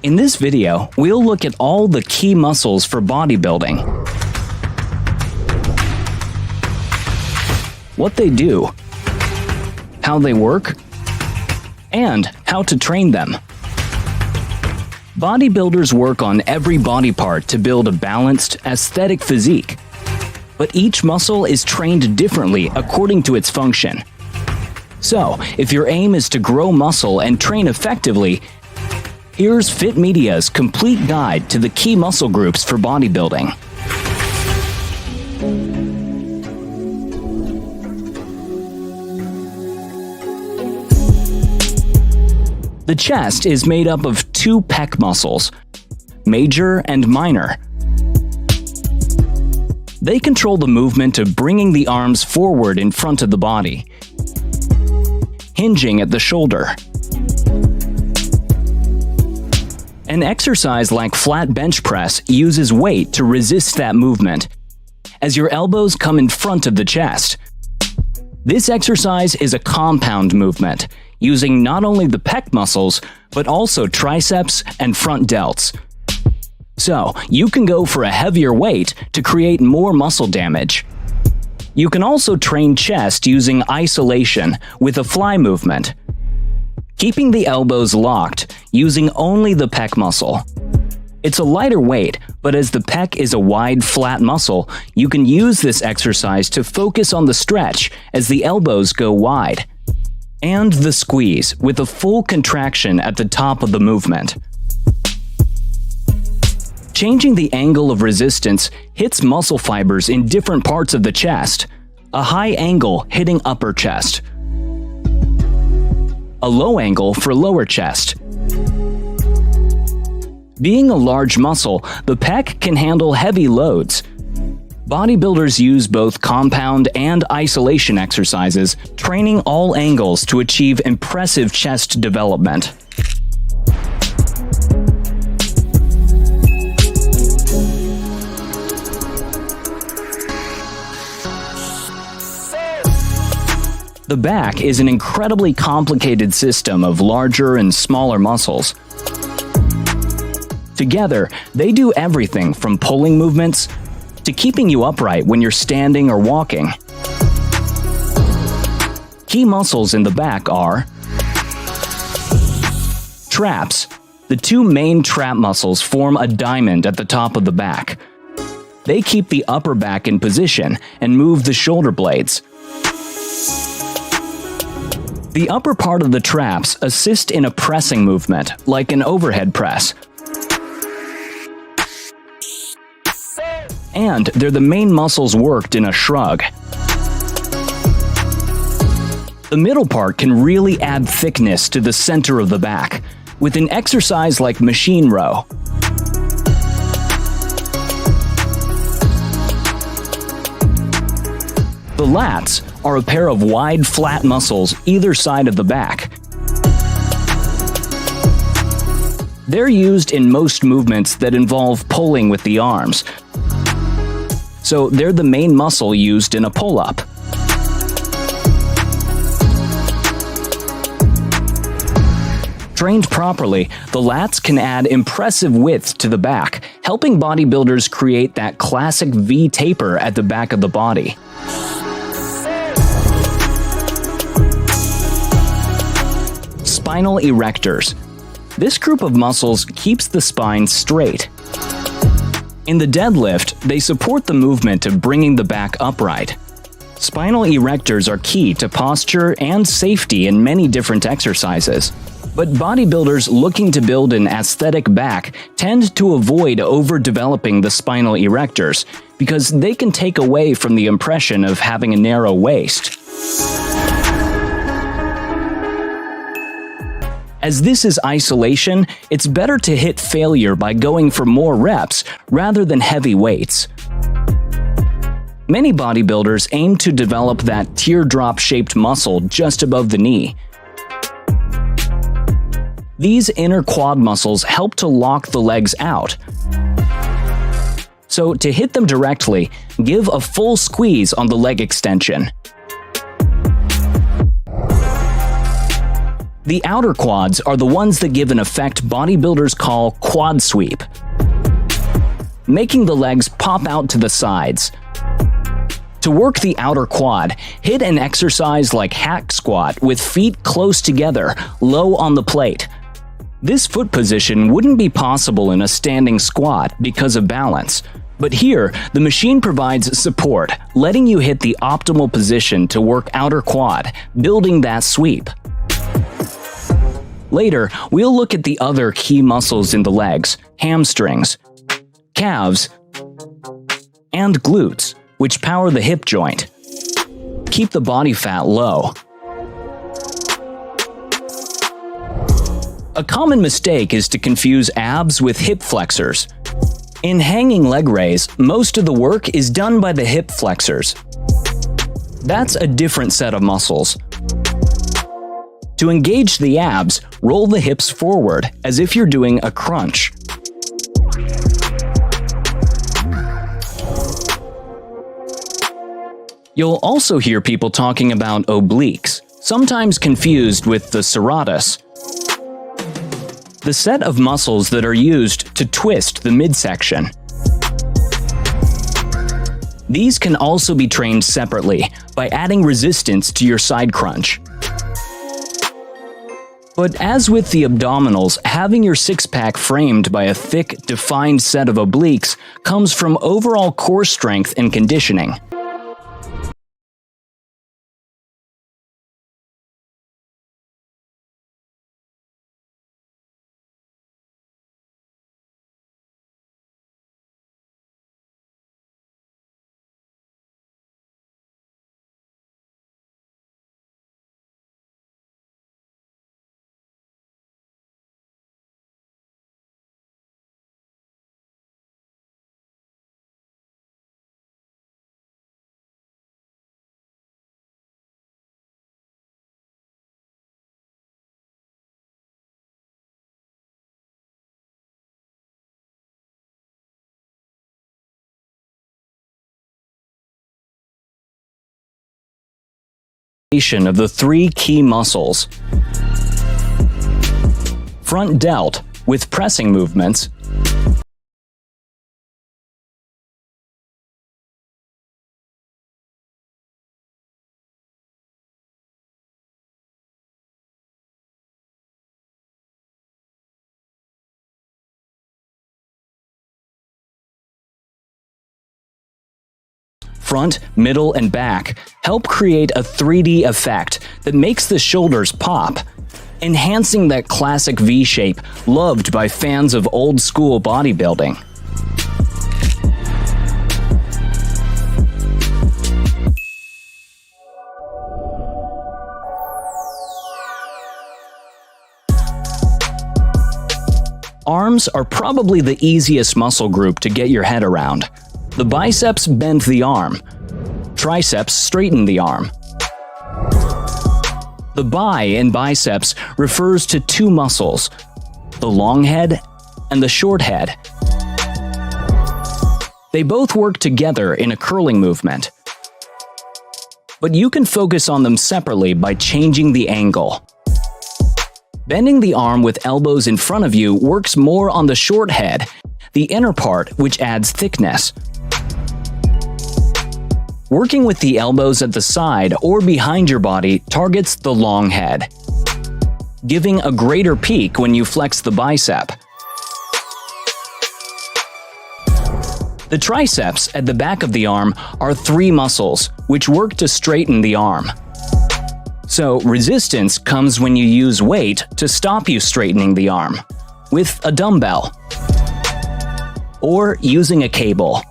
In this video, we'll look at all the key muscles for bodybuilding, what they do, how they work, and how to train them. Bodybuilders work on every body part to build a balanced, aesthetic physique, but each muscle is trained differently according to its function. So, if your aim is to grow muscle and train effectively, here's Fit Media's complete guide to the key muscle groups for bodybuilding. The chest is made up of two pec muscles, major and minor. They control the movement of bringing the arms forward in front of the body, hinging at the shoulder. An exercise like flat bench press uses weight to resist that movement, as your elbows come in front of the chest. This exercise is a compound movement, using not only the pec muscles, but also triceps and front delts. So, you can go for a heavier weight to create more muscle damage. You can also train chest using isolation with a fly movement, keeping the elbows locked using only the pec muscle. It's a lighter weight, but as the pec is a wide, flat muscle, you can use this exercise to focus on the stretch as the elbows go wide. And the squeeze, with a full contraction at the top of the movement. Changing the angle of resistance hits muscle fibers in different parts of the chest. A high angle hitting upper chest, a low angle for lower chest. Being a large muscle, the pec can handle heavy loads. Bodybuilders use both compound and isolation exercises, training all angles to achieve impressive chest development. The back is an incredibly complicated system of larger and smaller muscles. Together, they do everything from pulling movements to keeping you upright when you're standing or walking. Key muscles in the back are traps. The two main trap muscles form a diamond at the top of the back. They keep the upper back in position and move the shoulder blades. The upper part of the traps assist in a pressing movement, like an overhead press. And they're the main muscles worked in a shrug. The middle part can really add thickness to the center of the back, with an exercise like machine row. The lats are a pair of wide, flat muscles either side of the back. They're used in most movements that involve pulling with the arms, so they're the main muscle used in a pull-up. Trained properly, the lats can add impressive width to the back, helping bodybuilders create that classic V taper at the back of the body. Spinal erectors. This group of muscles keeps the spine straight. In the deadlift, they support the movement of bringing the back upright. Spinal erectors are key to posture and safety in many different exercises. But bodybuilders looking to build an aesthetic back tend to avoid overdeveloping the spinal erectors because they can take away from the impression of having a narrow waist. As this is isolation, it's better to hit failure by going for more reps rather than heavy weights. Many bodybuilders aim to develop that teardrop-shaped muscle just above the knee. These inner quad muscles help to lock the legs out. So to hit them directly, give a full squeeze on the leg extension. The outer quads are the ones that give an effect bodybuilders call quad sweep, making the legs pop out to the sides. To work the outer quad, hit an exercise like hack squat with feet close together, low on the plate. This foot position wouldn't be possible in a standing squat because of balance, but here, the machine provides support, letting you hit the optimal position to work outer quad, building that sweep. Later, we'll look at the other key muscles in the legs, hamstrings, calves, and glutes, which power the hip joint. Keep the body fat low. A common mistake is to confuse abs with hip flexors. In hanging leg raise, most of the work is done by the hip flexors. That's a different set of muscles. To engage the abs, roll the hips forward as if you're doing a crunch. You'll also hear people talking about obliques, sometimes confused with the serratus, the set of muscles that are used to twist the midsection. These can also be trained separately by adding resistance to your side crunch. But as with the abdominals, having your six-pack framed by a thick, defined set of obliques comes from overall core strength and conditioning. Of the three key muscles. Front delt with pressing movements. Front, middle, and back help create a 3D effect that makes the shoulders pop, enhancing that classic V shape loved by fans of old-school bodybuilding. Arms are probably the easiest muscle group to get your head around. The biceps bend the arm. Triceps straighten the arm. The bi in biceps refers to two muscles, the long head and the short head. They both work together in a curling movement. But you can focus on them separately by changing the angle. Bending the arm with elbows in front of you works more on the short head, the inner part, which adds thickness. Working with the elbows at the side or behind your body targets the long head, giving a greater peak when you flex the bicep. The triceps at the back of the arm are three muscles, which work to straighten the arm. So resistance comes when you use weight to stop you straightening the arm, with a dumbbell, or using a cable.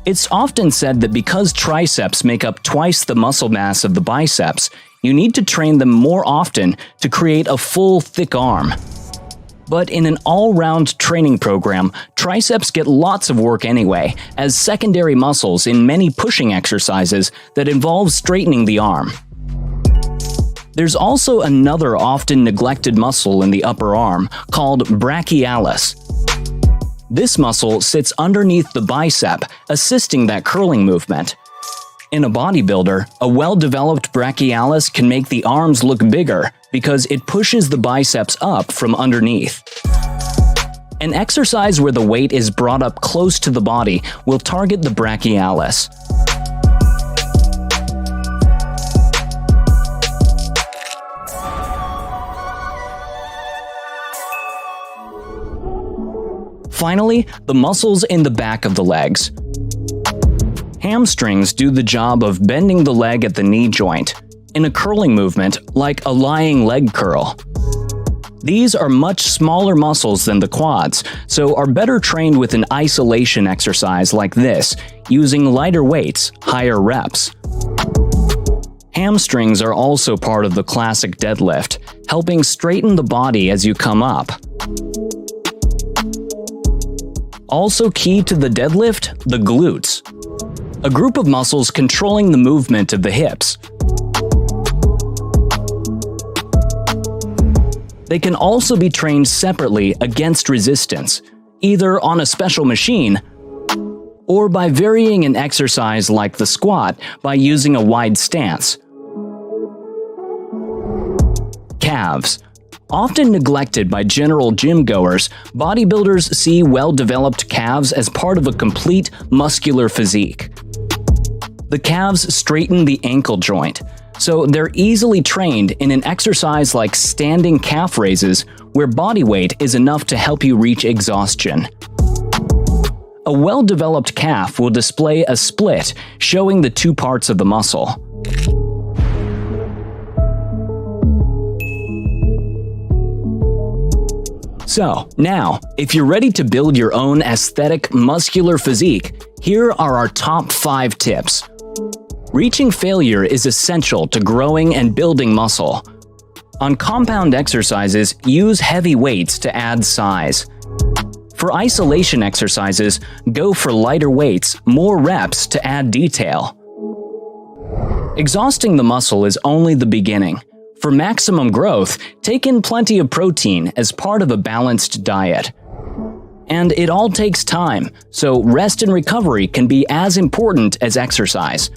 It's often said that because triceps make up twice the muscle mass of the biceps, you need to train them more often to create a full, thick arm. But in an all-round training program, triceps get lots of work anyway, as secondary muscles in many pushing exercises that involve straightening the arm. There's also another often neglected muscle in the upper arm called brachialis. This muscle sits underneath the bicep, assisting that curling movement. In a bodybuilder, a well-developed brachialis can make the arms look bigger because it pushes the biceps up from underneath. An exercise where the weight is brought up close to the body will target the brachialis. Finally, the muscles in the back of the legs. Hamstrings do the job of bending the leg at the knee joint, in a curling movement like a lying leg curl. These are much smaller muscles than the quads, so are better trained with an isolation exercise like this, using lighter weights, higher reps. Hamstrings are also part of the classic deadlift, helping straighten the body as you come up. Also key to the deadlift, the glutes, a group of muscles controlling the movement of the hips. They can also be trained separately against resistance, either on a special machine or by varying an exercise like the squat by using a wide stance. Calves. Often neglected by general gym goers, bodybuilders see well-developed calves as part of a complete muscular physique. The calves straighten the ankle joint, so they're easily trained in an exercise like standing calf raises, where body weight is enough to help you reach exhaustion. A well-developed calf will display a split showing the two parts of the muscle. So, now, if you're ready to build your own aesthetic muscular physique, here are our top 5 tips. Reaching failure is essential to growing and building muscle. On compound exercises, use heavy weights to add size. For isolation exercises, go for lighter weights, more reps to add detail. Exhausting the muscle is only the beginning. For maximum growth, take in plenty of protein as part of a balanced diet. And it all takes time, so rest and recovery can be as important as exercise.